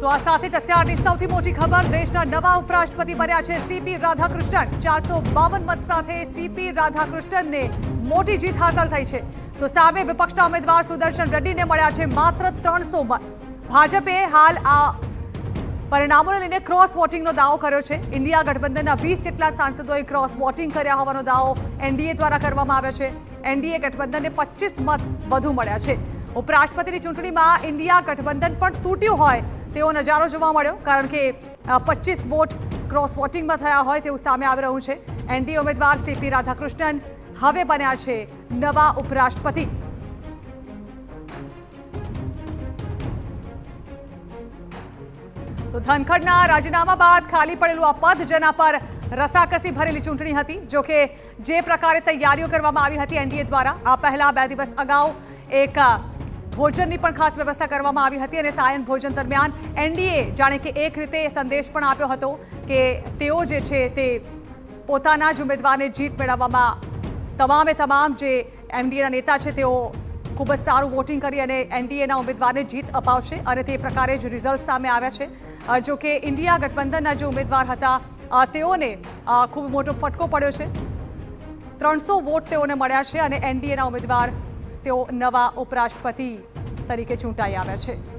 તો આ સાથે જ અત્યારની સૌથી મોટી ખબર, દેશના નવા ઉપરાષ્ટ્રપતિ બન્યા છે સીપી રાધાકૃષ્ણન। 452 મત સાથે સીપી રાધાકૃષ્ણનને મોટી જીત હાંસલ થઈ છે। તો સામે વિપક્ષના ઉમેદવાર સુદર્શન રેડ્ડીને મળ્યા છે માત્ર 300 મત। ભાજપે હાલ આ પરિણામોને લઈને ક્રોસ વોટિંગનો દાવો કર્યો છે। ઇન્ડિયા ગઠબંધનના 20 જેટલા સાંસદોએ ક્રોસ વોટિંગ કર્યા હોવાનો દાવો એનડીએ દ્વારા કરવામાં આવ્યો છે। એનડીએ ગઠબંધનને 25 મત વધુ મળ્યા છે। ઉપરાષ્ટ્રપતિની ચૂંટણીમાં ઇન્ડિયા ગઠબંધન પણ તૂટ્યું હોય તેવો નજારો જોવા મળ્યો, કારણ કે 25 વોટ ક્રોસ વોટિંગમાં થયા હોય તેવું સામે આવી રહ્યું છે। એનડીએ ઉમેદવાર સીપી રાધાકૃષ્ણન હવે બન્યા છે નવા ઉપરાષ્ટ્રપતિ। તો ધનખડના રાજીનામા બાદ ખાલી પડેલું આ પદ, જેના પર રસાકસી ભરેલી ચૂંટણી હતી, જો કે જે પ્રકારે તૈયારીઓ કરવામાં આવી હતી એનડીએ દ્વારા, આ પહેલા 2 દિવસ અગાઉ એક ભોજનની પણ ખાસ વ્યવસ્થા કરવામાં આવી હતી અને સાયન ભોજન દરમિયાન એનડીએ જાણે કે એક રીતે સંદેશ પણ આપ્યો હતો કે તેઓ જે છે તે પોતાના જ ઉમેદવારને જીત મેળવવામાં તમામ જે એનડીએના નેતા છે તેઓ ખૂબ જ સારું વોટિંગ કરી અને એનડીએના ઉમેદવારને જીત અપાવશે અને તે પ્રકારે જ રિઝલ્ટ સામે આવ્યા છે। જો કે ઇન્ડિયા ગઠબંધનના જે ઉમેદવાર હતા તેઓને ખૂબ મોટો ફટકો પડ્યો છે। 300 વોટ તેઓને મળ્યા છે અને એનડીએના ઉમેદવાર તેઓ નવા ઉપરાષ્ટ્રપતિ તરીકે ચૂંટાઈ આવ્યા છે।